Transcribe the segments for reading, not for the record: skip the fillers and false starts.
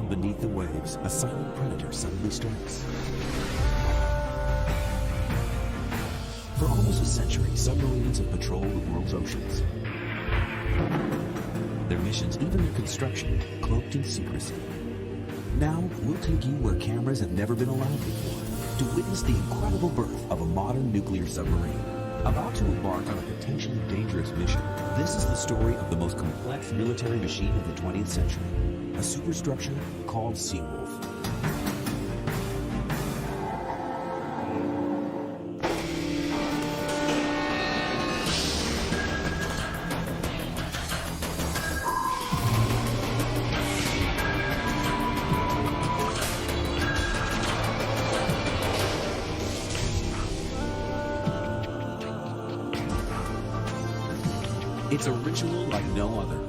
from beneath the waves, a silent predator suddenly strikes. For almost a century, submarines have patrolled the world's oceans. Their missions, even their construction, cloaked in secrecy. Now, we'll take you where cameras have never been allowed before, to witness the incredible birth of a modern nuclear submarine. About to embark on a potentially dangerous mission, this is the story of the most complex military machine of the 20th century, a superstructure called Seawolf. It's a ritual like no other.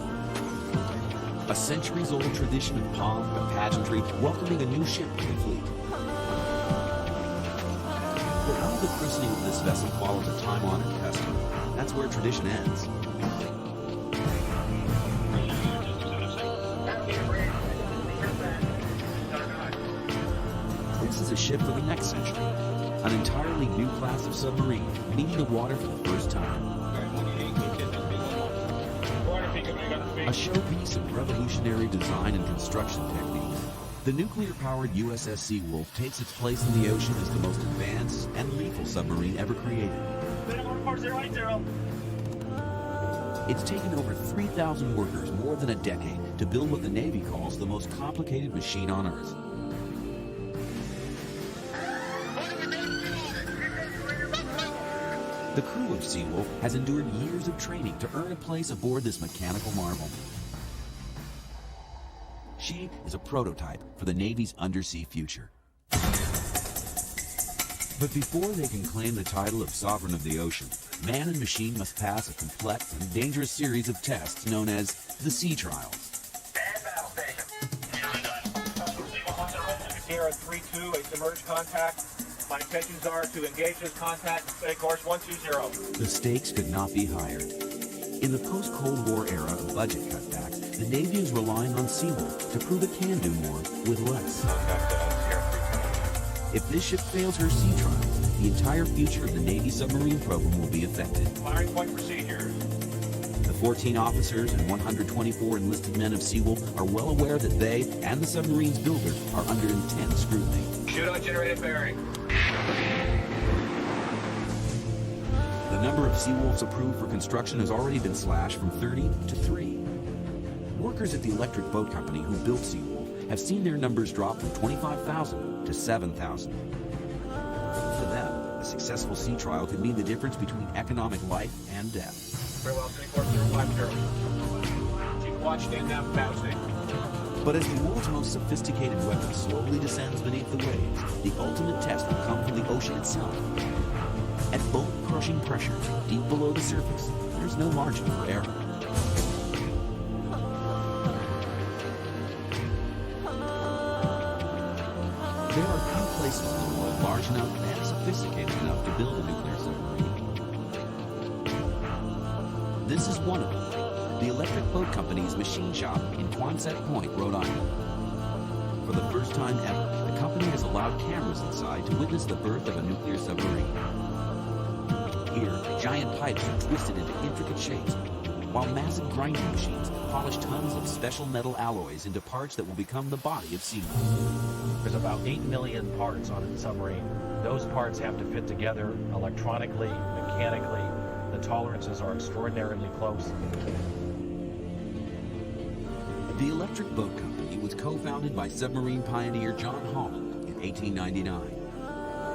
A centuries-old tradition of pomp and pageantry welcoming a new ship to the fleet. But how the christening of this vessel follows a time-honored custom. That's where tradition ends. This is a ship for the next century. An entirely new class of submarine meeting the water for the first time. A showpiece of revolutionary design and construction techniques, the nuclear-powered USS Seawolf takes its place in the ocean as the most advanced and lethal submarine ever created. It's taken over 3,000 workers more than a decade to build what the Navy calls the most complicated machine on Earth. The crew of Seawolf has endured years of training to earn a place aboard this mechanical marvel. She is a prototype for the Navy's undersea future. But before they can claim the title of sovereign of the ocean, man and machine must pass a complex and dangerous series of tests known as the sea trials. Sierra 3-2, a submerged contact. My intentions are to engage this contact, stay course 120. The stakes could not be higher. In the post-Cold War era of budget cutbacks, the Navy is relying on Seawolf to prove it can do more with less. If this ship fails her sea trials, the entire future of the Navy submarine program will be affected. Firing point procedure. The 14 officers and 124 enlisted men of Seawolf are well aware that they and the submarine's builder are under intense scrutiny. Shoot on generated bearing. The number of Seawolves approved for construction has already been slashed from 30 to 3. Workers at the electric boat company who built Seawolf have seen their numbers drop from 25,000 to 7,000. For them, a successful sea trial could mean the difference between economic life and death. Very well, 3405 Keep watch, stand down, bouncing. But as the world's most sophisticated weapon slowly descends beneath the waves, the ultimate test will come from the ocean itself. At bone-crushing pressures deep below the surface, there's no margin for error. There are few places in the world large enough and sophisticated enough to build a nuclear submarine. This is one of them. The Electric Boat Company's machine shop in Quonset Point, Rhode Island. For the first time ever, the company has allowed cameras inside to witness the birth of a nuclear submarine. Here, giant pipes are twisted into intricate shapes, while massive grinding machines polish tons of special metal alloys into parts that will become the body of Seawolf. There's about 8 million parts on a submarine. Those parts have to fit together electronically, mechanically. The tolerances are extraordinarily close. The Electric Boat Company was co-founded by submarine pioneer John Holland in 1899.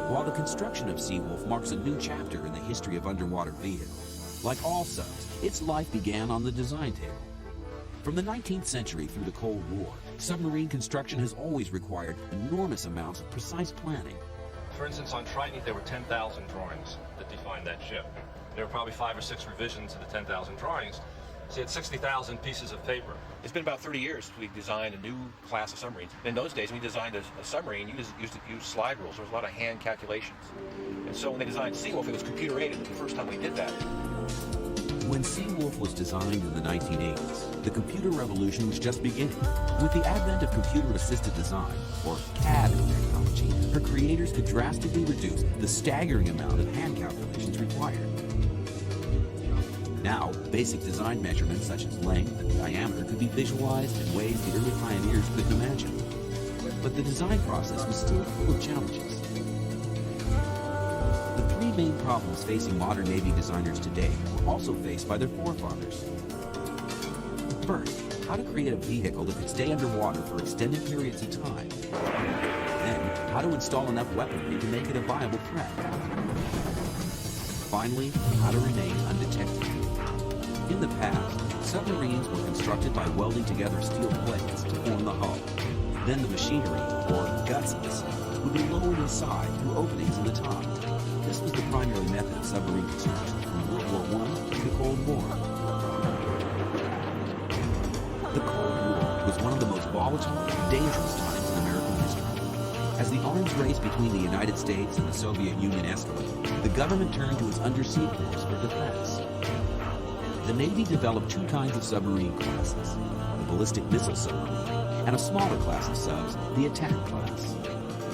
While the construction of Seawolf marks a new chapter in the history of underwater vehicles, like all subs, its life began on the design table. From the 19th century through the Cold War, submarine construction has always required enormous amounts of precise planning. For instance, on Trident, there were 10,000 drawings that defined that ship. There were probably 5 or 6 revisions to the 10,000 drawings. So you had 60,000 pieces of paper. It's been about 30 years since we designed a new class of submarines. In those days, when we designed a submarine, you used slide rules. There was a lot of hand calculations. And so when they designed Seawolf, it was computer-aided. The first time we did that. When Seawolf was designed in the 1980s, the computer revolution was just beginning. With the advent of computer-assisted design, or CAD technology, her creators could drastically reduce the staggering amount of hand calculations required. Now, basic design measurements such as length and diameter could be visualized in ways the early pioneers couldn't imagine. But the design process was still full of challenges. The three main problems facing modern Navy designers today were also faced by their forefathers. First, how to create a vehicle that could stay underwater for extended periods of time. Then, how to install enough weaponry to make it a viable threat. Finally, how to remain undetected. In the past, submarines were constructed by welding together steel plates to form the hull. Then the machinery, or guts of the sub, would be lowered inside through openings in the top. This was the primary method of submarine construction from World War I to the Cold War. The Cold War was one of the most volatile and dangerous times in American history. As the arms race between the United States and the Soviet Union escalated, the government turned to its undersea force for defense. The Navy developed two kinds of submarine classes, the ballistic missile submarine and a smaller class of subs, the attack class.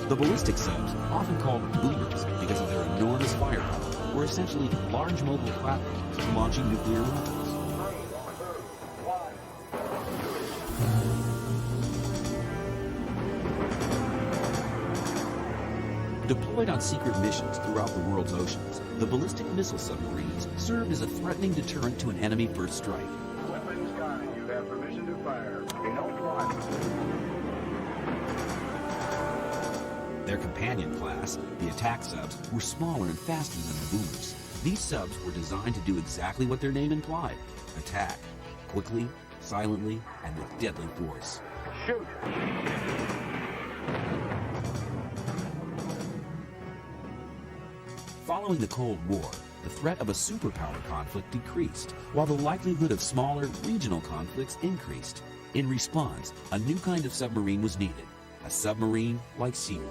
The ballistic subs, often called boomers because of their enormous firepower, were essentially large mobile platforms for launching nuclear weapons. Deployed on secret missions throughout the world's oceans, the ballistic missile submarines served as a threatening deterrent to an enemy first strike. Weapons sky, you have permission to fire. No fly. Their companion class, the attack subs, were smaller and faster than the boomers. These subs were designed to do exactly what their name implied: attack, quickly, silently, and with deadly force. Shoot! Following the Cold War, the threat of a superpower conflict decreased, while the likelihood of smaller, regional conflicts increased. In response, a new kind of submarine was needed, a submarine like Seawolf.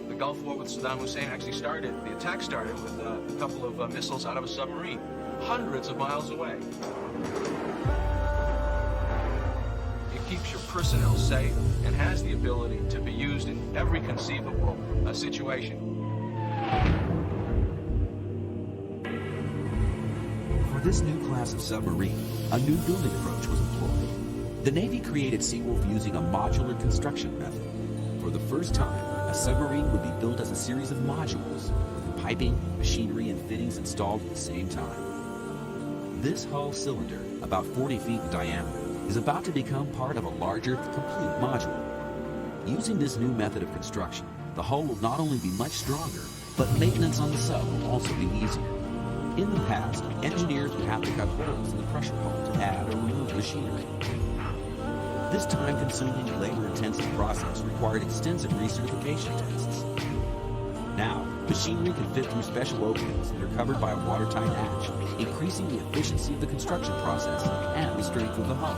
The Gulf War with Saddam Hussein actually started, the attack started with a couple of missiles out of a submarine, hundreds of miles away. It keeps your personnel safe and has the ability to be used in every conceivable situation. For this new class of submarine, a new building approach was employed. The Navy created Seawolf using a modular construction method. For the first time, a submarine would be built as a series of modules, with piping, machinery, and fittings installed at the same time. This hull cylinder, about 40 feet in diameter, is about to become part of a larger, complete module. Using this new method of construction, the hull will not only be much stronger, but maintenance on the sub will also be easier. In the past, engineers would have to cut holes in the pressure hull to add or remove machinery. This time-consuming, labor-intensive process required extensive recertification tests. Now, machinery can fit through special openings that are covered by a watertight hatch, increasing the efficiency of the construction process and the strength of the hull.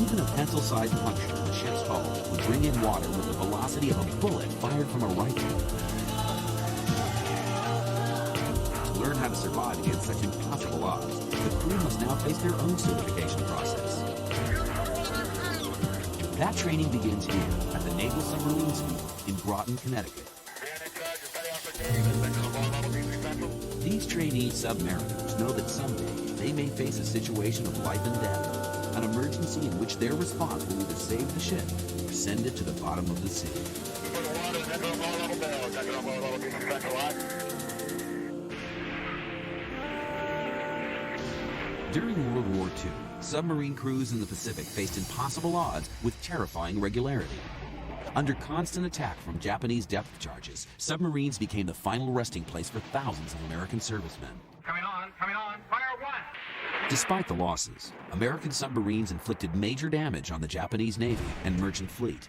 Even a pencil-sized puncture in the ship's hull would bring in water with the velocity of a bullet fired from a rifle. To learn how to survive against such impossible odds, the crew must now face their own certification process. That training begins here at the Naval Submarine School in Groton, Connecticut. These trainee submariners know that someday they may face a situation of life and death. An emergency in which their response will either save the ship or send it to the bottom of the sea. During World War II, submarine crews in the Pacific faced impossible odds with terrifying regularity. Under constant attack from Japanese depth charges, submarines became the final resting place for thousands of American servicemen. Coming on, fire one! Despite the losses, American submarines inflicted major damage on the Japanese Navy and merchant fleet.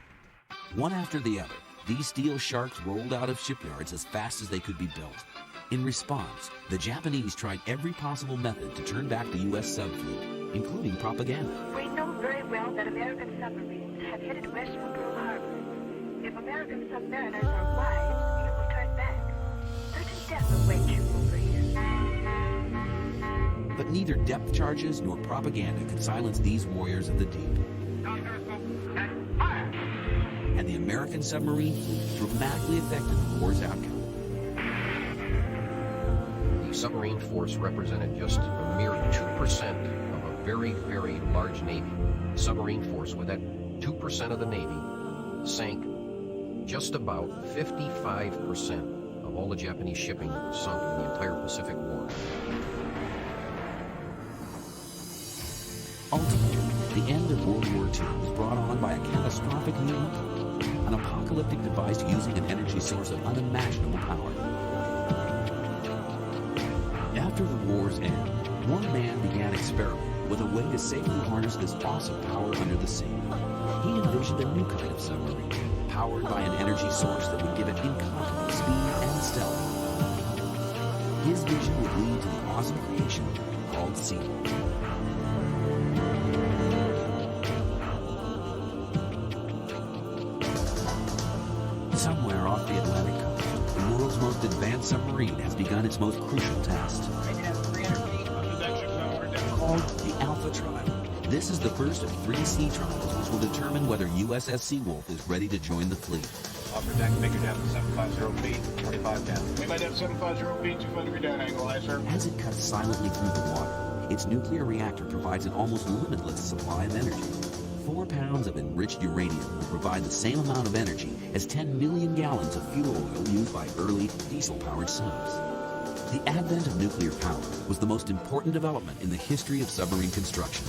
One after the other, these steel sharks rolled out of shipyards as fast as they could be built. In response, the Japanese tried every possible method to turn back the U.S. subfleet, including propaganda. We know very well that American submarines have headed west from Pearl Harbor. If American submariners are wise, neither depth charges nor propaganda could silence these warriors of the deep. And the American submarine fleet dramatically affected the war's outcome. The submarine force represented just a mere 2% of a very, very large Navy. The submarine force, with that 2% of the Navy, sank just about 55% of all the Japanese shipping that was sunk in the entire Pacific War. Ultimately, the end of World War II was brought on by a catastrophic new weapon, an apocalyptic device using an energy source of unimaginable power. After the war's end, one man began experimenting with a way to safely harness this awesome power under the sea. He envisioned a new kind of submarine, powered by an energy source that would give it incomparable speed and stealth. His vision would lead to the awesome creation called Sea. Somewhere off the Atlantic coast, the world's most advanced submarine has begun its most crucial test. Called the Alpha Trial. This is the first of 3 sea trials which will determine whether USS Seawolf is ready to join the fleet. Upper deck, make it down to 750 feet, 25 down. We might have 750 feet, 200 degree down angle, aye, sir. As it cuts silently through the water, its nuclear reactor provides an almost limitless supply of energy. 4 pounds of enriched uranium will provide the same amount of energy as 10 million gallons of fuel oil used by early diesel-powered subs. The advent of nuclear power was the most important development in the history of submarine construction.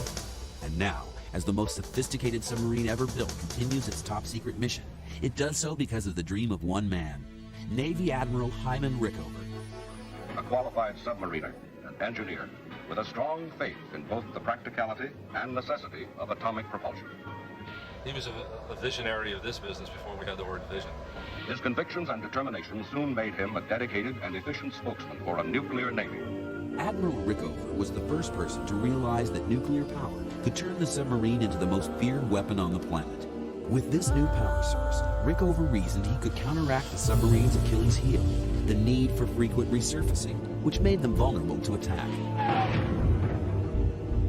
And now, as the most sophisticated submarine ever built continues its top-secret mission, it does so because of the dream of one man, Navy Admiral Hyman Rickover. A qualified submariner, an engineer, with a strong faith in both the practicality and necessity of atomic propulsion. He was a visionary of this business before we had the word vision. His convictions and determination soon made him a dedicated and efficient spokesman for a nuclear navy. Admiral Rickover was the first person to realize that nuclear power could turn the submarine into the most feared weapon on the planet. With this new power source, Rickover reasoned he could counteract the submarine's Achilles heel, the need for frequent resurfacing, which made them vulnerable to attack.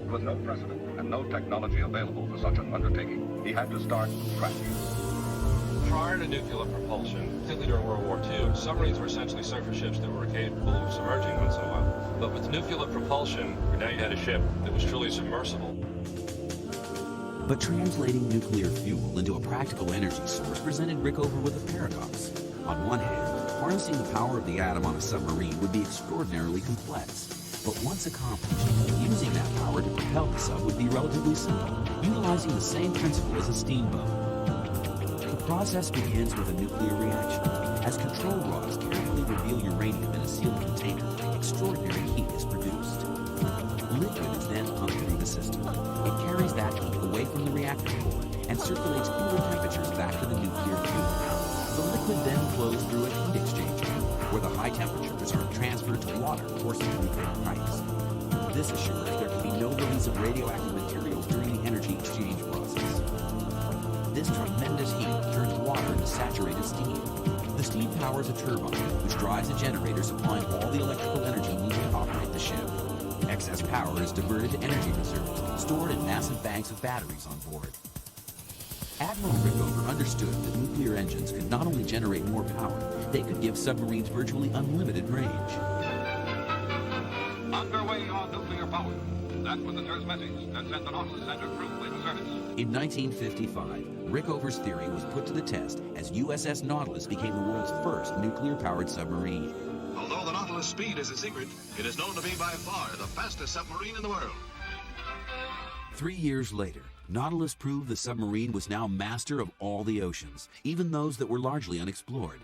With no precedent and no technology available for such an undertaking, he had to start from scratch. Prior to nuclear propulsion, particularly during World War II, submarines were essentially surface ships that were capable of submerging once in a while. But with nuclear propulsion, now you had a ship that was truly submersible. But translating nuclear fuel into a practical energy source presented Rickover with a paradox. On one hand, harnessing the power of the atom on a submarine would be extraordinarily complex. But once accomplished, using that power to propel the sub would be relatively simple, utilizing the same principle as a steamboat. The process begins with a nuclear reaction. As control rods carefully reveal uranium in a sealed container, extraordinary heat is produced. Liquid is then pumped through the system. It carries that heat away from the reactor core and circulates cooler temperatures back to the nuclear fuel. The liquid then flows through a heat exchanger, where the high temperatures are transferred to water coursing through thick pipes. This assures there can be no release of radioactive materials during the energy exchange process. This tremendous heat turns water into saturated steam. The steam powers a turbine, which drives a generator supplying all the electrical energy needed to operate the ship. Excess power is diverted to energy reserves, stored in massive banks of batteries on board. Admiral Rickover understood that nuclear engines could not only generate more power, they could give submarines virtually unlimited range. Underway on nuclear power. That was the first message that sent the Nautilus Center crew into service. In 1955, Rickover's theory was put to the test as USS Nautilus became the world's first nuclear-powered submarine. Although the Nautilus' speed is a secret, it is known to be by far the fastest submarine in the world. 3 years later, Nautilus proved the submarine was now master of all the oceans, even those that were largely unexplored.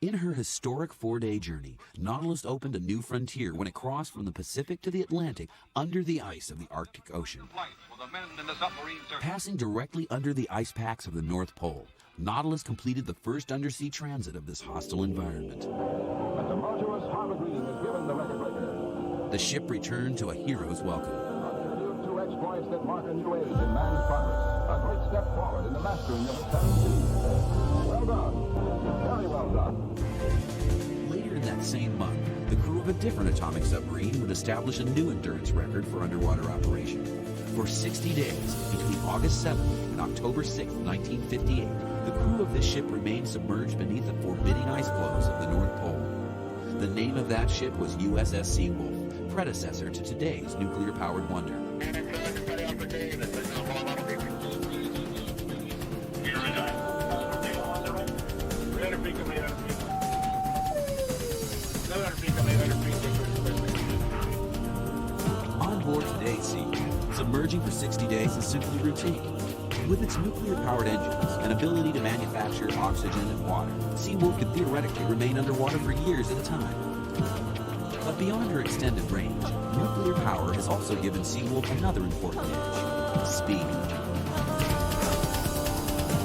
In her historic 4-day journey, Nautilus opened a new frontier when it crossed from the Pacific to the Atlantic under the ice of the Arctic Ocean. Passing directly under the ice packs of the North Pole, Nautilus completed the first undersea transit of this hostile environment. A tumultuous harvard greeting is given the record breaker. The ship returned to a hero's welcome. Two exploits that mark a new age in man's progress. A great step forward in the mastering of the 7 seas. Well done. Very well done. Later in that same month, the crew of a different atomic submarine would establish a new endurance record for underwater operation. For 60 days, between August 7th and October 6th, 1958, the crew of this ship remained submerged beneath the forbidding ice floes of the North Pole. The name of that ship was USS Seawolf, predecessor to today's nuclear-powered wonder. On board today's Seawolf, submerging for 60 days is simply routine. With its nuclear-powered engines and ability to manufacture oxygen and water, Seawolf could theoretically remain underwater for years at a time. But beyond her extended range, nuclear power has also given Seawolf another important edge: speed.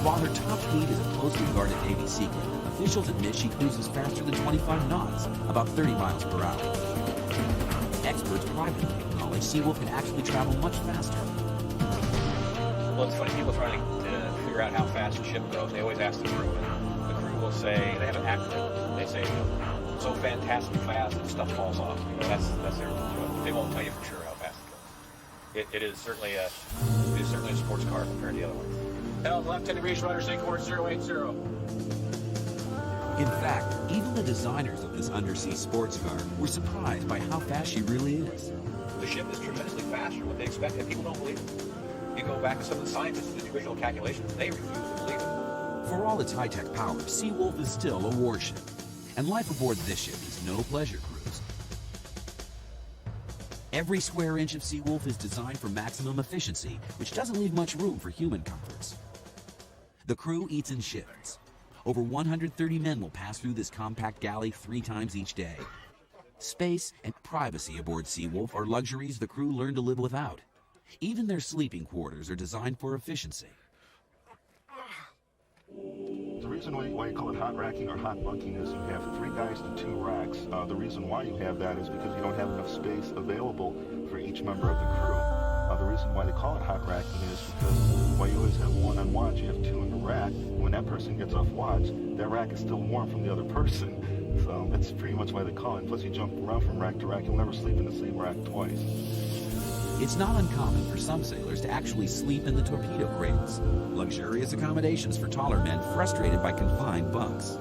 While her top speed is a closely guarded Navy secret, officials admit she cruises faster than 25 knots, about 30 miles per hour. Experts privately acknowledge Seawolf can actually travel much faster. Well, it's funny, people trying to figure out how fast a ship goes. They always ask the crew, and the crew will say, they have an acronym. They say, you know, so fantastic fast that stuff falls off. You know, that's their, they won't tell you for sure how fast it goes. It is certainly a sports car compared to the other ones. Helm, left 10 degrees, rudder, stay course 080. In fact, even the designers of this undersea sports car were surprised by how fast she really is. The ship is tremendously faster than what they expect, and people don't believe it. You go back to some of the scientists and the original calculations, they refuse to believe it. For all its high-tech power, Seawolf is still a warship. And life aboard this ship is no pleasure cruise. Every square inch of Seawolf is designed for maximum efficiency, which doesn't leave much room for human comforts. The crew eats in shifts. Over 130 men will pass through this compact galley 3 times each day. Space and privacy aboard Seawolf are luxuries the crew learn to live without. Even their sleeping quarters are designed for efficiency. The reason why you call it hot racking or hot bunking is you have 3 guys to 2 racks. The reason why you have that is because you don't have enough space available for each member of the crew. The reason why they call it hot racking is because while you always have 1 on watch, you have 2 in the rack. When that person gets off watch, that rack is still warm from the other person. So that's pretty much why they call it. Plus you jump around from rack to rack, you'll never sleep in the same rack twice. It's not uncommon for some sailors to actually sleep in the torpedo cradles, luxurious accommodations for taller men frustrated by confined bunks.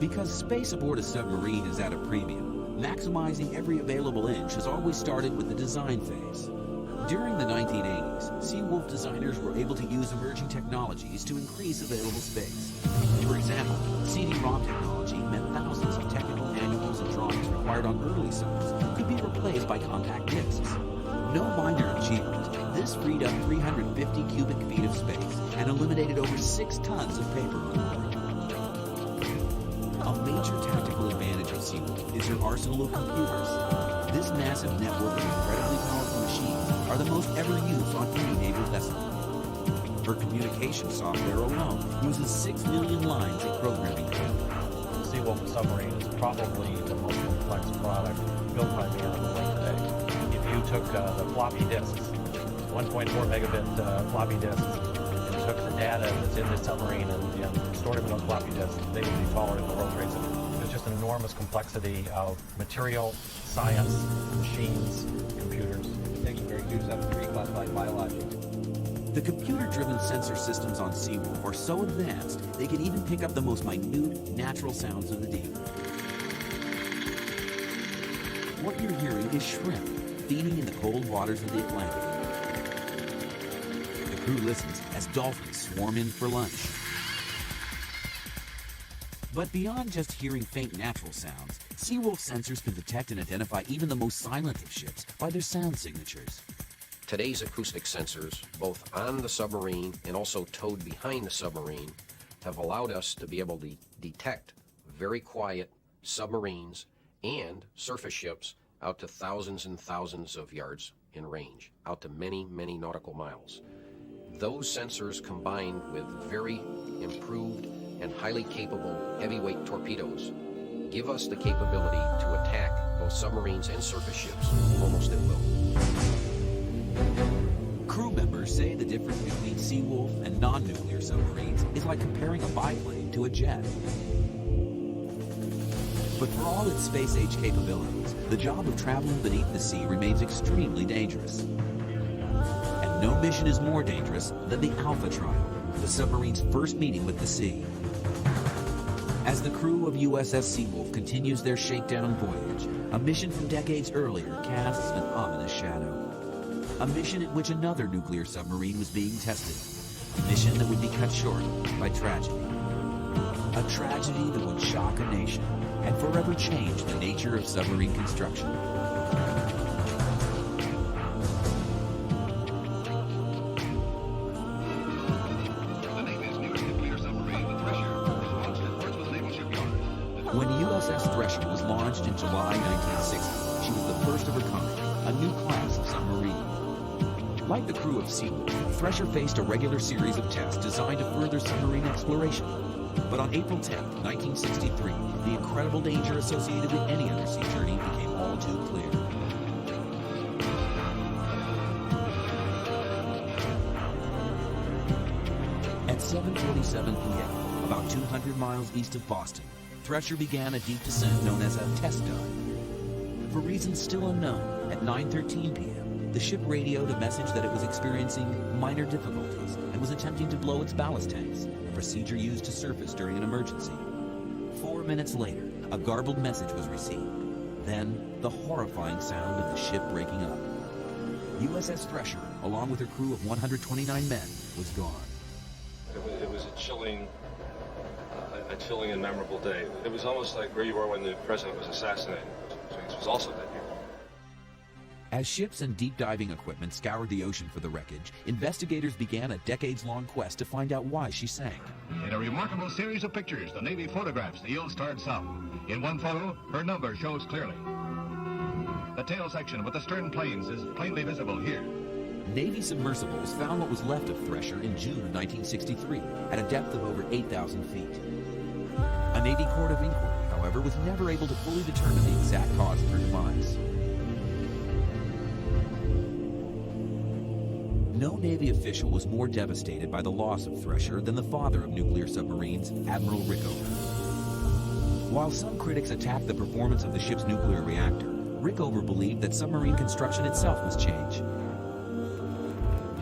Because space aboard a submarine is at a premium, maximizing every available inch has always started with the design phase. During the 1980s, Seawolf designers were able to use emerging technologies to increase available space. For example, CD-ROM technology meant thousands of technical manuals and drawings required on early subs could be replaced by compact discs. No minor achievement, this freed up 350 cubic feet of space and eliminated over 6 tons of paper on board. A major tactical advantage of Seawolf is her arsenal of computers. This massive network of incredibly powerful machines are the most ever used on any naval vessel. Her communication software alone uses 6 million lines of programming code. The Seawolf submarine is probably the most complex product built by man on the lake today. If you took the floppy disks, 1.4 megabit floppy disks, and took the data that's in this submarine and stored it in those floppy disks, they would be taller than the World Trade Center. There's just an enormous complexity of material, science, machines, computers. Very huge, up 3 classified biologics. The computer-driven sensor systems on Seawolf are so advanced, they can even pick up the most minute, natural sounds of the deep. What you're hearing is shrimp feeding in the cold waters of the Atlantic. The crew listens as dolphins swarm in for lunch. But beyond just hearing faint natural sounds, Seawolf sensors can detect and identify even the most silent of ships by their sound signatures. Today's acoustic sensors, both on the submarine and also towed behind the submarine, have allowed us to be able to detect very quiet submarines and surface ships out to thousands and thousands of yards in range, out to many, many nautical miles. Those sensors combined with very improved and highly capable heavyweight torpedoes give us the capability to attack both submarines and surface ships almost at will. Crew members say the difference between Seawolf and non-nuclear submarines is like comparing a biplane to a jet. But for all its space-age capabilities, the job of traveling beneath the sea remains extremely dangerous. And no mission is more dangerous than the Alpha trial, the submarine's first meeting with the sea. As the crew of USS Seawolf continues their shakedown voyage, a mission from decades earlier casts an ominous shadow. A mission at which another nuclear submarine was being tested. A mission that would be cut short by tragedy. A tragedy that would shock a nation and forever change the nature of submarine construction. When USS Thresher was launched in July 1960, she was the first of her kind, a new class of submarine. Like the crew of Seawolf, Thresher faced a regular series of tests designed to further submarine exploration. But on April 10, 1963, the incredible danger associated with any undersea journey became all too clear. At 7:47 p.m., about 200 miles east of Boston, Thresher began a deep descent known as a test dive. For reasons still unknown, at 9:13 p.m., the ship radioed a message that it was experiencing minor difficulties and was attempting to blow its ballast tanks, a procedure used to surface during an emergency. 4 minutes later, a garbled message was received. Then, the horrifying sound of the ship breaking up. USS Thresher, along with her crew of 129 men, was gone. It was a chilling and memorable day. It was almost like where you were when the president was assassinated. It was also that year. As ships and deep diving equipment scoured the ocean for the wreckage, investigators began a decades-long quest to find out why she sank. In a remarkable series of pictures, the Navy photographs the ill-starred sub. In one photo, her number shows clearly. The tail section with the stern planes is plainly visible here. Navy submersibles found what was left of Thresher in June of 1963 at a depth of over 8,000 feet. A Navy court of inquiry, however, was never able to fully determine the exact cause of her demise. No Navy official was more devastated by the loss of Thresher than the father of nuclear submarines, Admiral Rickover. While some critics attacked the performance of the ship's nuclear reactor, Rickover believed that submarine construction itself must change.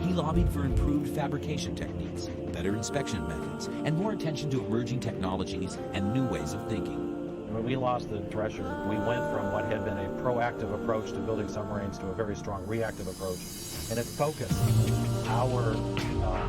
He lobbied for improved fabrication techniques, better inspection methods, and more attention to emerging technologies and new ways of thinking. When we lost the Thresher, we went from what had been a proactive approach to building submarines to a very strong reactive approach. And it focused our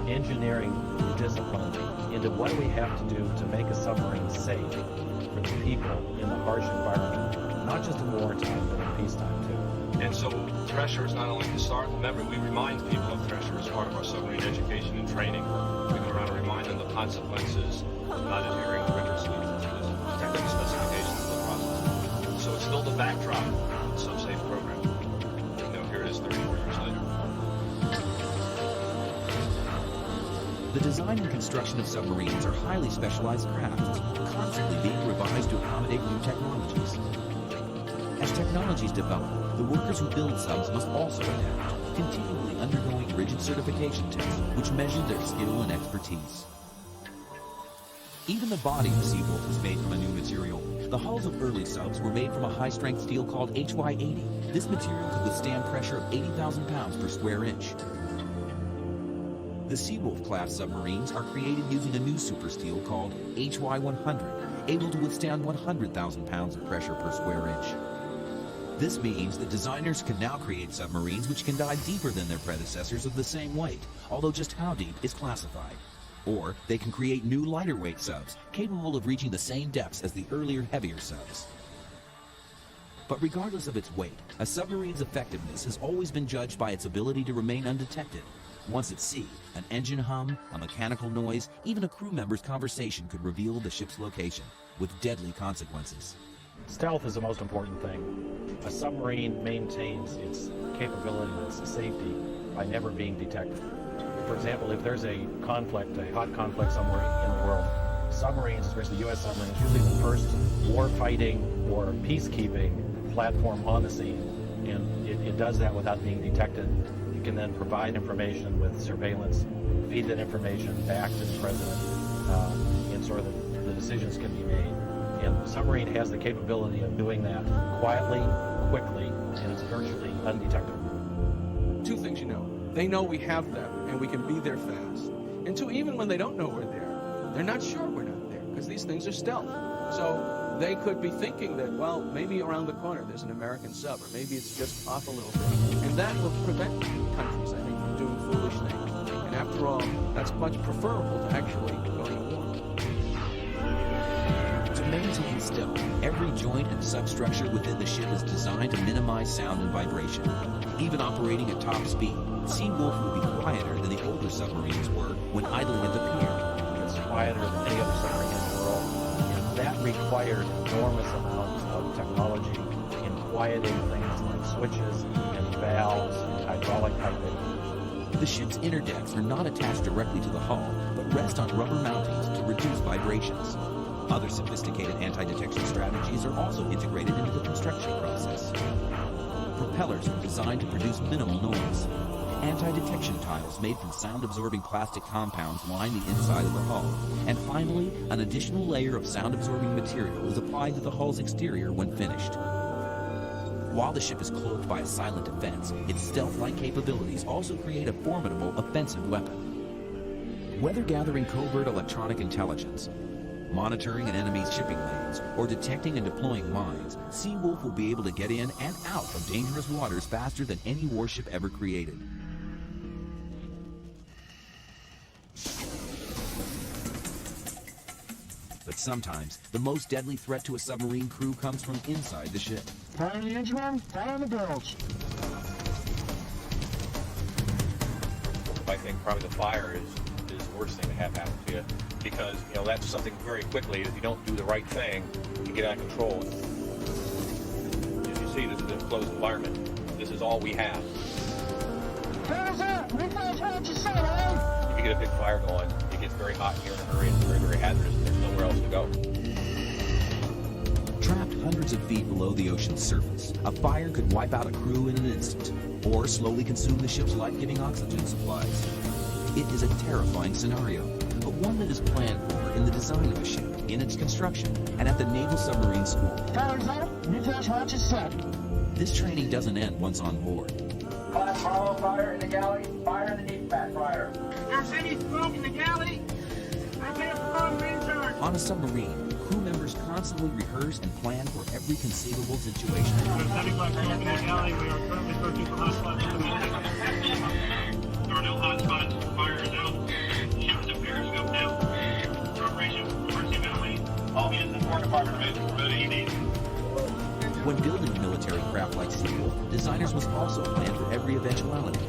engineering discipline into what do we have to do to make a submarine safe for the people in the harsh environment, not just in wartime, but in peacetime too. And so Thresher is not only the start, remember, we remind people of Thresher as part of our submarine education and training. We go around and remind them the consequences of not adhering rigorously to the technical specifications of the process. So it's still the backdrop of the SubSafe program. You know, here it is 34 years later. The design and construction of submarines are highly specialized crafts, constantly being revised to accommodate new technologies. As technologies develop, the workers who build subs must also adapt, continually undergoing rigid certification tests which measure their skill and expertise. Even the body of the Seawolf was made from a new material. The hulls of early subs were made from a high-strength steel called HY80. This material could withstand pressure of 80,000 pounds per square inch. The Seawolf-class submarines are created using a new super steel called HY100, able to withstand 100,000 pounds of pressure per square inch. This means that designers can now create submarines which can dive deeper than their predecessors of the same weight, although just how deep is classified. Or they can create new lighter weight subs, capable of reaching the same depths as the earlier heavier subs. But regardless of its weight, a submarine's effectiveness has always been judged by its ability to remain undetected. Once at sea, an engine hum, a mechanical noise, even a crew member's conversation could reveal the ship's location, with deadly consequences. Stealth is the most important thing. A submarine maintains its capability and its safety by never being detected. For example, if there's a conflict, a hot conflict somewhere in the world, submarines, especially the U.S. submarines, usually the first war-fighting or peacekeeping platform on the scene. And it does that without being detected. It can then provide information with surveillance, feed that information back to the president, and sort of the decisions can be made And the submarine has the capability of doing that quietly, quickly, and it's virtually undetectable. Two things you know. They know we have them and we can be there fast. And two, even when they don't know we're there, they're not sure we're not there because these things are stealth. So they could be thinking that, well, maybe around the corner there's an American sub, or maybe it's just off a little bit. And that will prevent countries, I think, from doing foolish things. And after all, that's much preferable to actually going to war. To maintain stealth, every joint and substructure within the ship is designed to minimize sound and vibration. Even operating at top speed, Seawolf will be quieter than the older submarines were when idling at the pier. It's quieter than any other submarine in the world. And that required enormous amounts of technology in quieting things like switches and valves and hydraulic piping. The ship's inner decks are not attached directly to the hull, but rest on rubber mountings to reduce vibrations. Other sophisticated anti-detection strategies are also integrated into the construction process. Propellers are designed to produce minimal noise. Anti-detection tiles made from sound-absorbing plastic compounds line the inside of the hull. And finally, an additional layer of sound-absorbing material is applied to the hull's exterior when finished. While the ship is cloaked by a silent defense, its stealth-like capabilities also create a formidable offensive weapon. Whether gathering covert electronic intelligence, monitoring an enemy's shipping lanes, or detecting and deploying mines, Seawolf will be able to get in and out of dangerous waters faster than any warship ever created. But sometimes, the most deadly threat to a submarine crew comes from inside the ship. Fire on the engine room, fire on the barrels. I think probably the fire is the worst thing to have happen to you, because that's something very quickly. If you don't do the right thing, you get out of control. As you see, this is an enclosed environment. This is all we have. Fire's out! Refresh what you said, eh? If you get a big fire going, it gets very hot here in a hurry. It's very, very hazardous. There's nowhere else to go. Trapped hundreds of feet below the ocean's surface, a fire could wipe out a crew in an instant, or slowly consume the ship's life-giving oxygen supplies. It is a terrifying scenario, but one that is planned for in the design of the ship, in its construction, and at the Naval Submarine School. Fire's out, refresh what you said. This training doesn't end once on board. Class hollow fire in the galley, fire in the deep back fire. There's any smoke in the galley? I can't perform main charge. On a submarine, crew members constantly rehearse and plan for every conceivable situation. There's 75 smoke in the galley. We are currently searching for hotspots. There are no hotspots. Fire is out. Ship is a periscope now. Preparation for emergency ventilating. All units in the War Department ready to ED. When building a military craft like Seawolf, designers must also plan for every eventuality.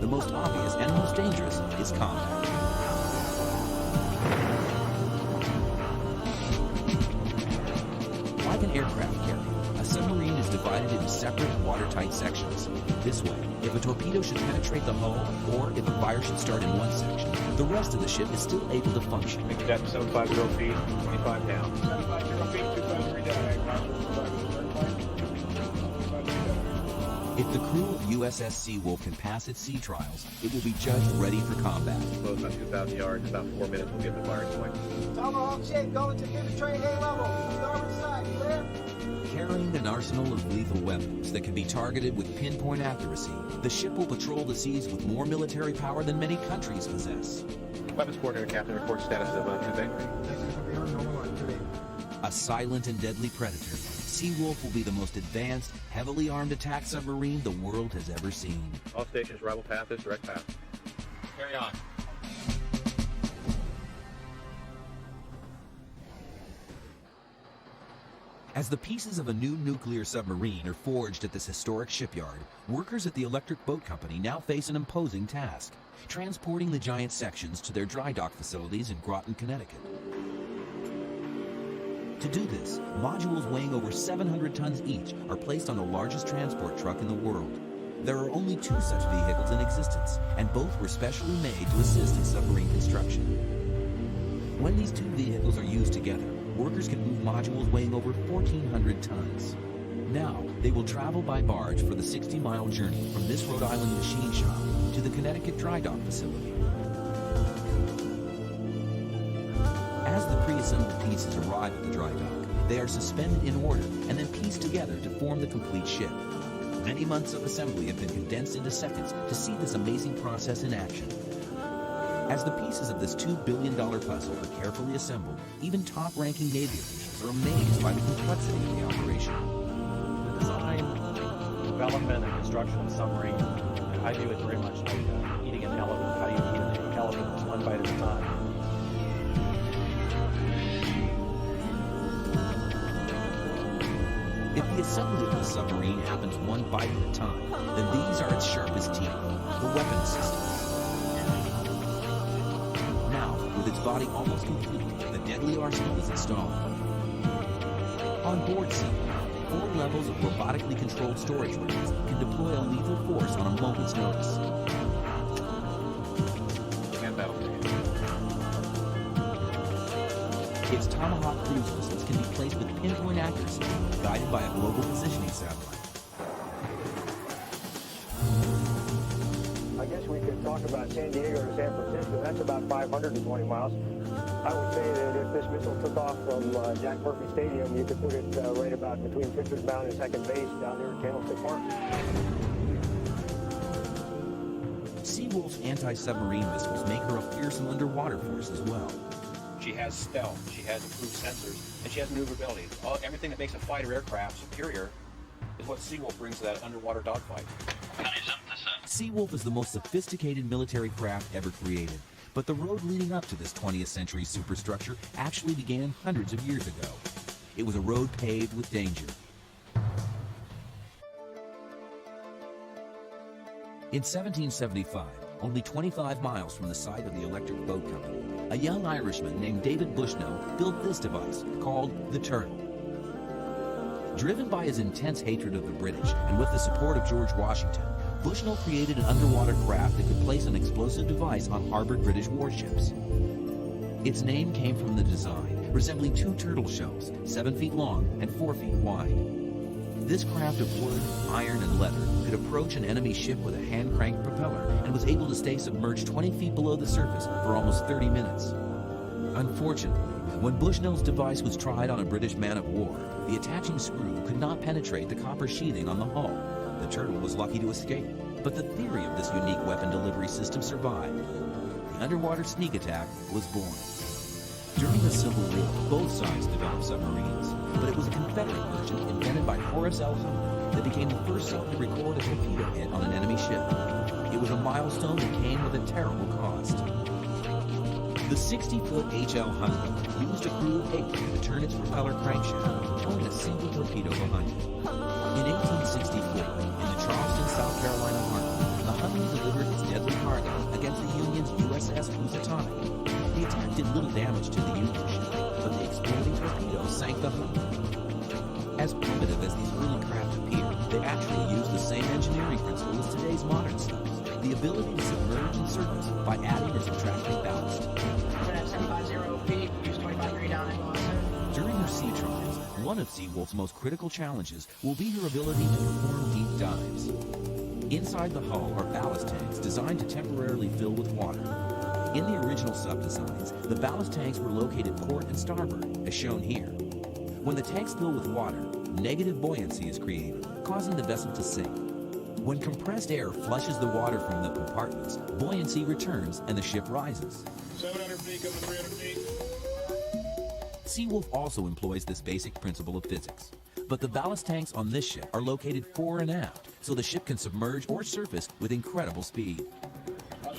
The most obvious and most dangerous is combat. Like an aircraft carrier, a submarine is divided into separate watertight sections. This way, if a torpedo should penetrate the hull, or if a fire should start in one section, the rest of the ship is still able to function. Make that 750 feet, 25 down. 750 feet, 253 down. If the crew of USS Seawolf can pass its sea trials, it will be judged ready for combat. Close about 2,000 yards, about 4 minutes, we'll get the firing point. Tomahawk shape going to infantry A level. Starboard side, clear? Carrying an arsenal of lethal weapons that can be targeted with pinpoint accuracy, the ship will patrol the seas with more military power than many countries possess. Weapons coordinator, Captain, reports status of tube A silent and deadly predator, Seawolf will be the most advanced, heavily armed attack submarine the world has ever seen. All stations, arrival path is direct path. Carry on. As the pieces of a new nuclear submarine are forged at this historic shipyard, workers at the Electric Boat Company now face an imposing task: transporting the giant sections to their dry dock facilities in Groton, Connecticut. To do this, modules weighing over 700 tons each are placed on the largest transport truck in the world. There are only 2 such vehicles in existence, and both were specially made to assist in submarine construction. When these 2 vehicles are used together, workers can move modules weighing over 1,400 tons. Now, they will travel by barge for the 60-mile journey from this Rhode Island machine shop to the Connecticut dry dock facility. As the pre-assembled pieces arrive at the dry dock, They are suspended in order and then pieced together to form the complete ship. Many months of assembly have been condensed into seconds to see this amazing process in action. As the pieces of this $2 billion puzzle are carefully assembled, even top-ranking Navy officials are amazed by the complexity of the operation. The design, development, and construction of submarine, I view it very much like eating an elephant. How do you eat an elephant? It's one bite at a time. If the assembly of the submarine happens one bite at a time, then these are its sharpest teeth, the weapon systems. Now, with its body almost complete, the deadly arsenal is installed. On board Seagull, 4 levels of robotically controlled storage rooms can deploy a lethal force on a moment's notice. And battlefield. Its Tomahawk cruise missiles can be placed with pinpoint accuracy, guided by a global positioning satellite. I guess we could talk about San Diego to San Francisco. That's about 520 miles. I would say that if this missile took off from Jack Murphy Stadium, you could put it right about between Fisher's Mound and second base down there at Candlestick Park. Seawolf's anti-submarine missiles make her a fearsome underwater force as well. She has stealth, she has improved sensors, and she has maneuverability. Everything that makes a fighter aircraft superior is what Seawolf brings to that underwater dogfight. Seawolf is the most sophisticated military craft ever created, but the road leading up to this 20th century superstructure actually began hundreds of years ago. It was a road paved with danger. In 1775, only 25 miles from the site of the Electric Boat Company, a young Irishman named David Bushnell built this device called the Turtle. Driven by his intense hatred of the British and with the support of George Washington, Bushnell created an underwater craft that could place an explosive device on harbored British warships. Its name came from the design, resembling 2 turtle shells, 7 feet long and 4 feet wide. This craft of wood, iron, and leather could approach an enemy ship with a hand-cranked propeller and was able to stay submerged 20 feet below the surface for almost 30 minutes. Unfortunately, when Bushnell's device was tried on a British man-of-war, the attaching screw could not penetrate the copper sheathing on the hull. The Turtle was lucky to escape, but the theory of this unique weapon delivery system survived. The underwater sneak attack was born. During the Civil War, both sides developed submarines, but it was a Confederate version invented by Horace L. Hunter that became the first sub to record a torpedo hit on an enemy ship. It was a milestone that came with a terrible cost. The 60-foot H.L. Hunter used a crew of 8 to turn its propeller crankshaft, towing a single torpedo behind it. In 1864, in the Charleston, South Carolina harbor, the Hunter delivered its deadly cargo against the Union's USS Housatonic. The attack did little damage to the Union ship, but the exploding torpedo sank the Hunter. As primitive as these early craft appeared, they actually used the same engineering principle as today's modern subs, the ability to submerge and surface by adding or subtracting ballast. At 750 feet, use 25 degree down angle. During her sea trials, one of Seawolf's most critical challenges will be her ability to perform deep dives. Inside the hull are ballast tanks designed to temporarily fill with water. In the original sub designs, the ballast tanks were located port and starboard, as shown here. When the tanks fill with water, negative buoyancy is created, causing the vessel to sink. When compressed air flushes the water from the compartments, buoyancy returns and the ship rises. 700 feet, come to 300 feet. Seawolf also employs this basic principle of physics. But the ballast tanks on this ship are located fore and aft, so the ship can submerge or surface with incredible speed.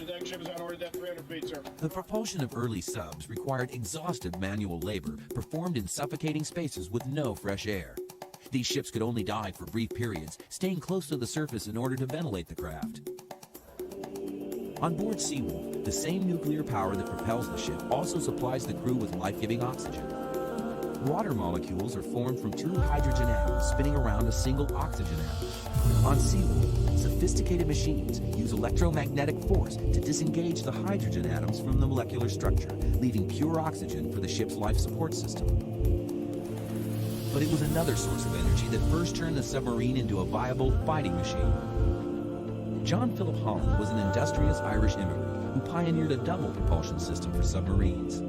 Deck ship is on order depth 300 feet, sir. The propulsion of early subs required exhaustive manual labor performed in suffocating spaces with no fresh air. These ships could only dive for brief periods, staying close to the surface in order to ventilate the craft. On board Seawolf, the same nuclear power that propels the ship also supplies the crew with life-giving oxygen. Water molecules are formed from 2 hydrogen atoms spinning around a single oxygen atom. On Seawolf, sophisticated machines use electromagnetic force to disengage the hydrogen atoms from the molecular structure, leaving pure oxygen for the ship's life support system. But it was another source of energy that first turned the submarine into a viable fighting machine. John Philip Holland was an industrious Irish immigrant who pioneered a double propulsion system for submarines.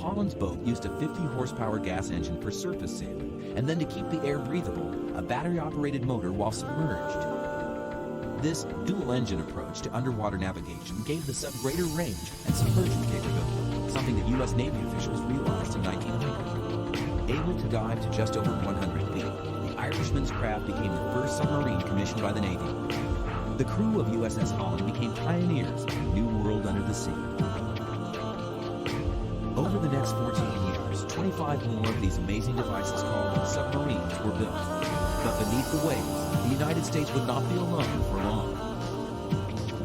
Holland's boat used a 50-horsepower gas engine for surface sailing, and then to keep the air breathable, a battery-operated motor while submerged. This dual-engine approach to underwater navigation gave the sub greater range and submersion capability, something that U.S. Navy officials realized in 1900. Able to dive to just over 100 feet, the Irishman's craft became the first submarine commissioned by the Navy. The crew of USS Holland became pioneers in a new world under the sea. Over the next 14 years, 25 more of these amazing devices called submarines were built. But beneath the waves, the United States would not be alone for long.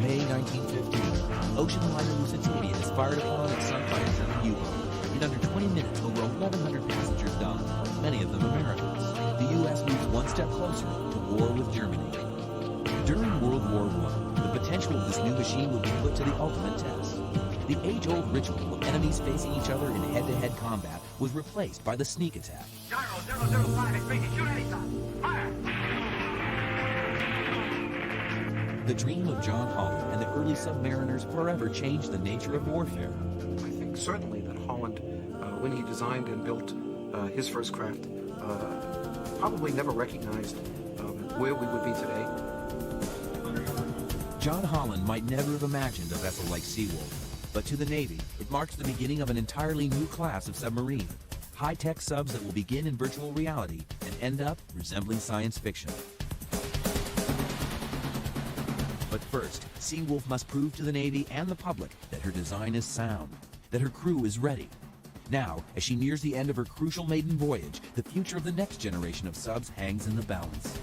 May 1915, ocean liner Lusitania is fired upon and sunk by a German U-boat. In under 20 minutes, over 1,100 passengers died, many of them Americans. The U.S. moves one step closer to war with Germany. During World War I, the potential of this new machine would be put to the ultimate test. The age-old ritual of enemies facing each other in head-to-head combat was replaced by the sneak attack. Gyro 005, expecting shoot anytime. Fire! The dream of John Holland and the early submariners forever changed the nature of warfare. I think certainly that Holland, when he designed and built his first craft, probably never recognized where we would be today. John Holland might never have imagined a vessel like Seawolf, but to the Navy, it marks the beginning of an entirely new class of submarine. High-tech subs that will begin in virtual reality and end up resembling science fiction. But first, Seawolf must prove to the Navy and the public that her design is sound, that her crew is ready. Now, as she nears the end of her crucial maiden voyage, the future of the next generation of subs hangs in the balance.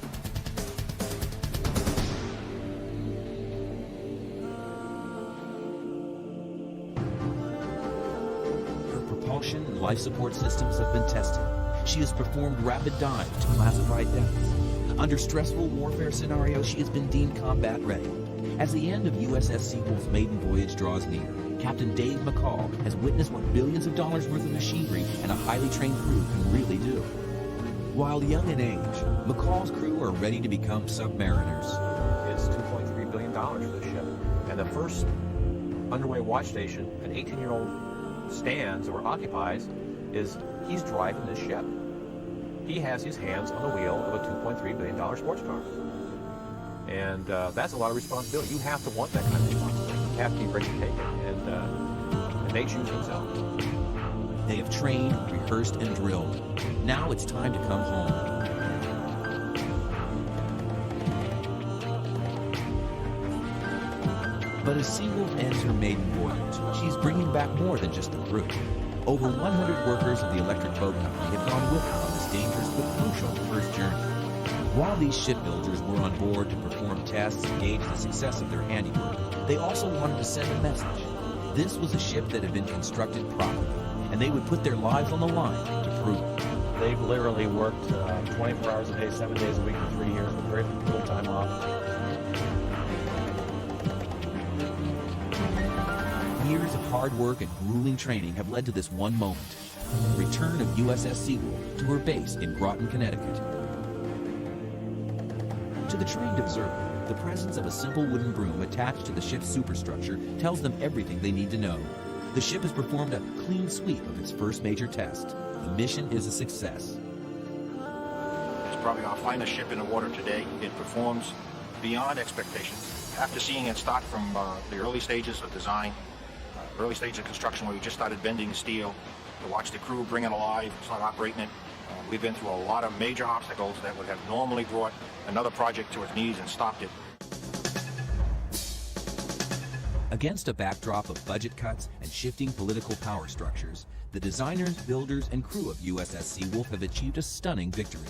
Propulsion and life support systems have been tested. She has performed rapid dives to classified depths. Under stressful warfare scenarios, she has been deemed combat ready. As the end of USS Seawolf's maiden voyage draws near, Captain Dave McCall has witnessed what billions of dollars worth of machinery and a highly trained crew can really do. While young in age, McCall's crew are ready to become submariners. It's $2.3 billion for this ship. And the first underway watch station, an 18-year-old stands or occupies, is he's driving this ship. He has his hands on the wheel of a $2.3 billion sports car. And that's a lot of responsibility. You have to want that kind of responsibility. You have to be ready to take it. And they choose themselves. They have trained, rehearsed, and drilled. Now it's time to come home. But as Seawolf ends her maiden voyage, she's bringing back more than just the crew. Over 100 workers of the Electric Boat Company have gone with her on this dangerous but crucial first journey. While these shipbuilders were on board to perform tests and gauge the success of their handiwork, they also wanted to send a message. This was a ship that had been constructed properly, and they would put their lives on the line to prove it. They've literally worked 24 hours a day, 7 days a week for 3 years with very little time off. Years of hard work and grueling training have led to this one moment, the return of USS Seawolf to her base in Groton, Connecticut. To the trained observer, the presence of a simple wooden broom attached to the ship's superstructure tells them everything they need to know. The ship has performed a clean sweep of its first major test. The mission is a success. It's probably our finest ship in the water today. It performs beyond expectations. After seeing it start from the early stages of design, early stage of construction where we just started bending steel, to watch the crew bring it alive, start operating it. We've been through a lot of major obstacles that would have normally brought another project to its knees and stopped it. Against a backdrop of budget cuts and shifting political power structures, the designers, builders, and crew of USS Seawolf have achieved a stunning victory.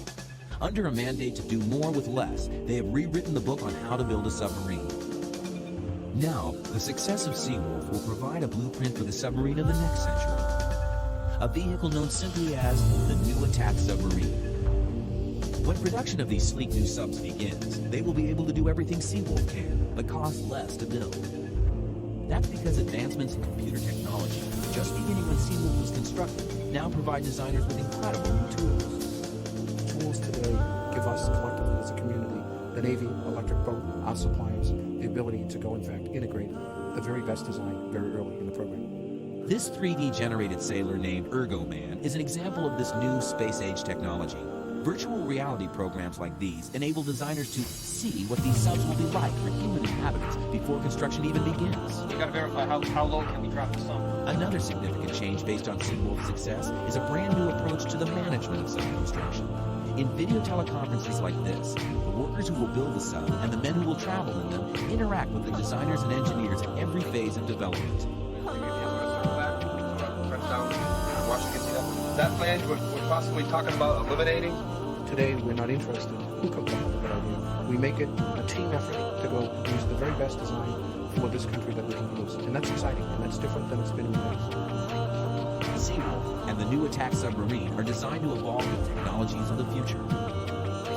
Under a mandate to do more with less, they have rewritten the book on how to build a submarine. Now, the success of Seawolf will provide a blueprint for the submarine of the next century. A vehicle known simply as the new attack submarine. When production of these sleek new subs begins, they will be able to do everything Seawolf can, but cost less to build. That's because advancements in computer technology, just beginning when Seawolf was constructed, now provide designers with incredible new tools. Tools today give us collectively as a community, the Navy, Electric Boat, our suppliers, the ability to go, in fact, integrate the very best design very early in the program. This 3D-generated sailor named Ergo-Man is an example of this new space-age technology. Virtual reality programs like these enable designers to see what these subs will be like for human inhabitants before construction even begins. You gotta verify how low can we drop the sub. Another significant change based on Seawolf's success is a brand new approach to the management of sub construction. In video teleconferences like this, the workers who will build the sub and the men who will travel in them interact with the designers and engineers at every phase of development. That plan we're possibly talking about eliminating? Today, we're not interested who comes up with a good idea. We make it a team effort to go use the very best design for this country that we can use. And that's exciting, and that's different than it's been in the past. Seawolf and the new attack submarine are designed to evolve with technologies of the future.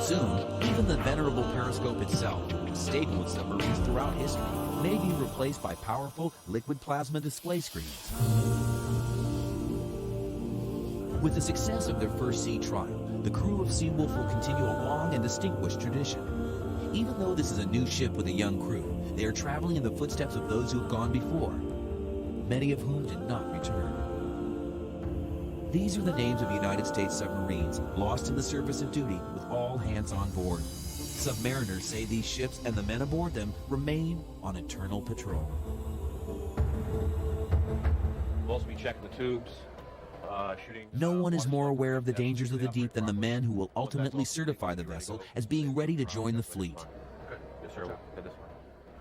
Soon, even the venerable periscope itself, a staple with submarines throughout history, may be replaced by powerful liquid plasma display screens. With the success of their first sea trial, the crew of Seawolf will continue a long and distinguished tradition. Even though this is a new ship with a young crew, they are traveling in the footsteps of those who have gone before, many of whom did not return. These are the names of United States submarines lost to the service of duty with all hands on board. Submariners say these ships and the men aboard them remain on eternal patrol. We'll be checking the tubes. No one is more aware of the dangers of the deep than the men who will ultimately certify the vessel as being ready to join the fleet. Yes, sir. This way.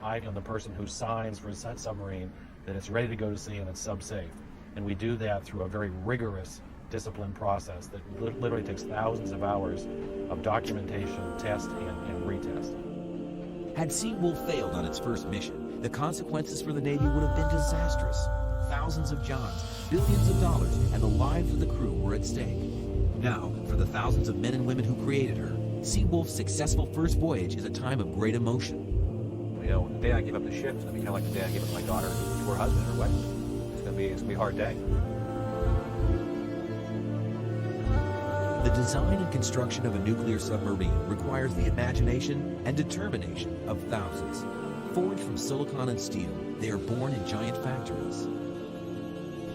I am the person who signs for a submarine that it's ready to go to sea and it's sub-safe. And we do that through a very rigorous discipline process that literally takes thousands of hours of documentation, test, and retest. Had Seawolf failed on its first mission, the consequences for the Navy would have been disastrous. Thousands of jobs, billions of dollars, and the lives of the crew were at stake. Now, for the thousands of men and women who created her, Seawolf's successful first voyage is a time of great emotion. You know, the day I gave up the ship, it's gonna be kind of like the day I gave up my daughter to her husband or wedding. It's gonna be a hard day. The design and construction of a nuclear submarine requires the imagination and determination of thousands. Forged from silicon and steel, they are born in giant factories.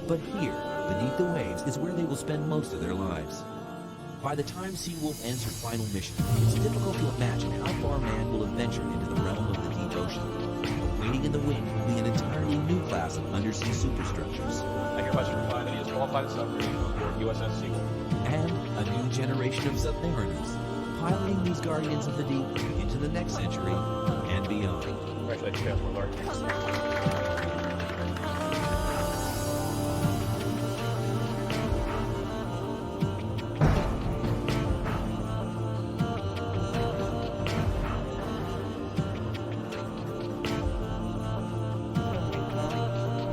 But here, beneath the waves, is where they will spend most of their lives. By the time Seawolf ends her final mission, it's difficult to imagine how far man will have ventured into the realm of the deep ocean. Waiting in the wings will be an entirely new class of undersea superstructures. I hereby certify that he has qualified a submarine aboard USS Seawolf. And a new generation of submariners, piloting these guardians of the deep into the next century and beyond. Congratulations, guys. We're large.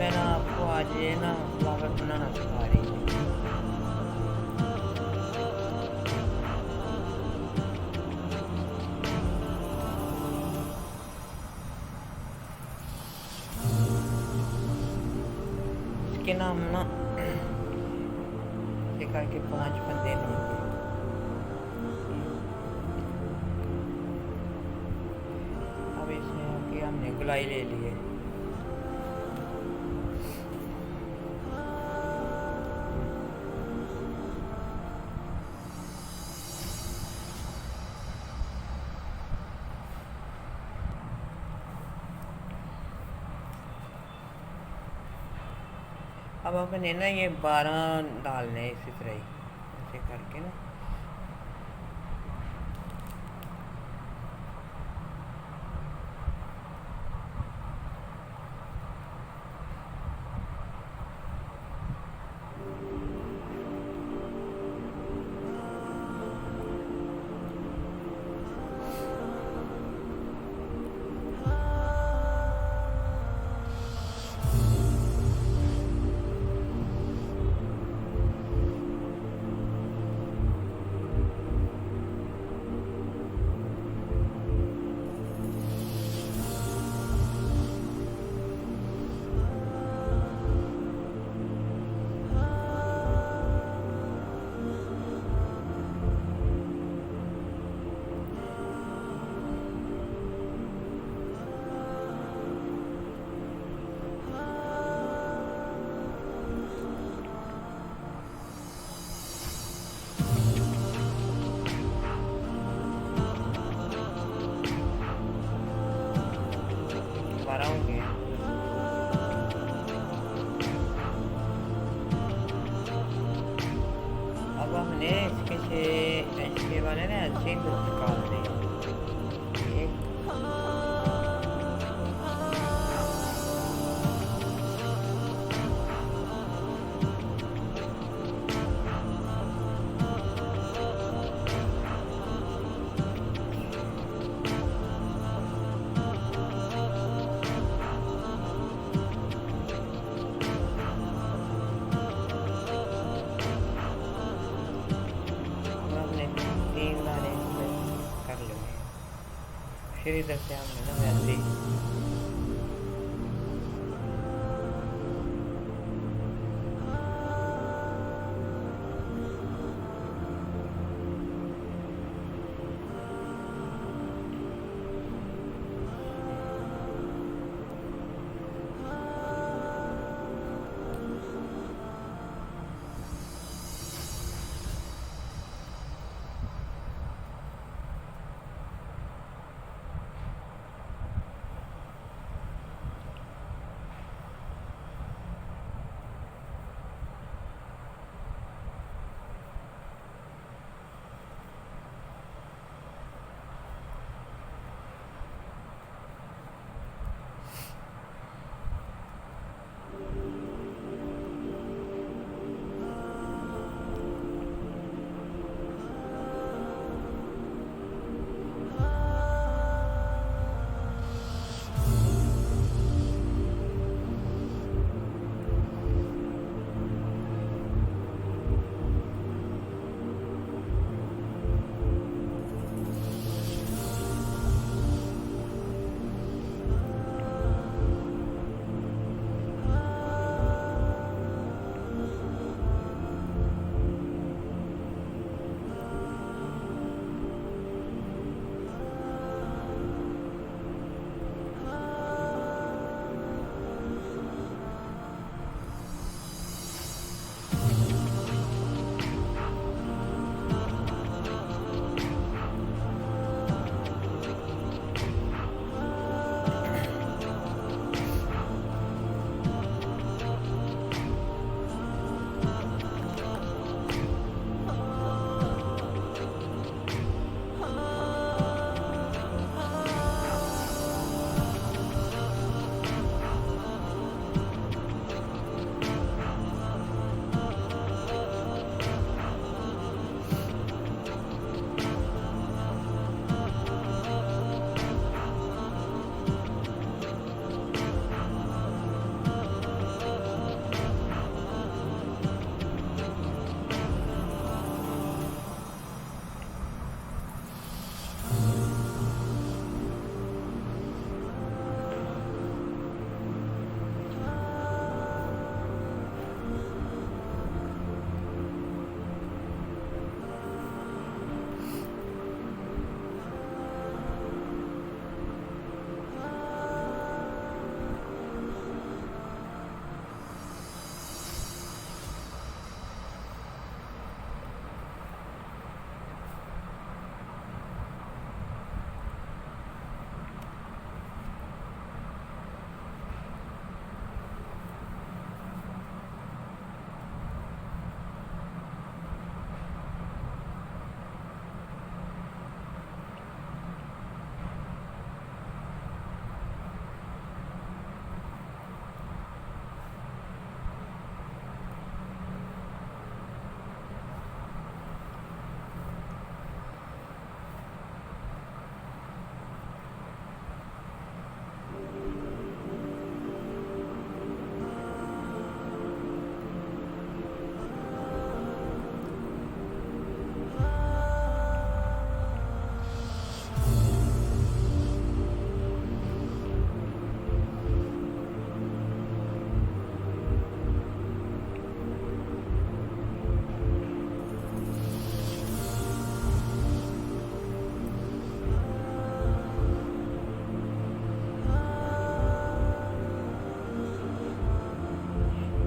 मैंने आपको आज ये ना flower बनाना सिखा रही हूँ। इसके नाम ना सिखा के 5 बंदे लेंगे। अब इसमें आके हमने गुलाई ले लिए। अब अपने ना ये 12 डालने हैं इसी तरह ही ऐसे करके ना। अब हमने इसके वाले ने ऐसे ही कुछ निकाल दिए फिर इधर से हमने ना वैसे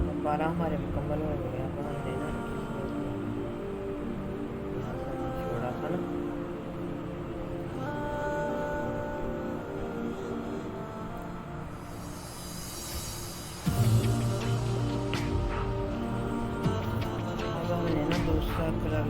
दोबारा हमारे मुकम्मल हो गया तो हमने ना छोड़ा था ना अब हमने ना दूसरा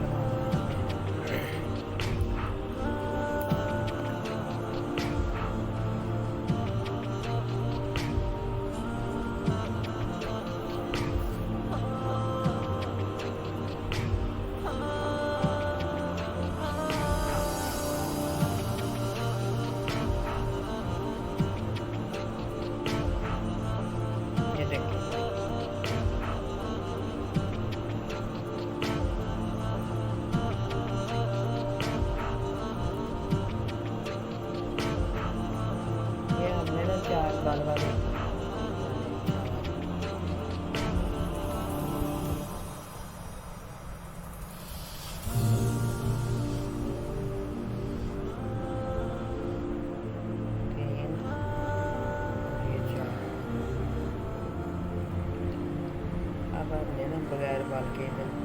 बल वाले बगैर बल के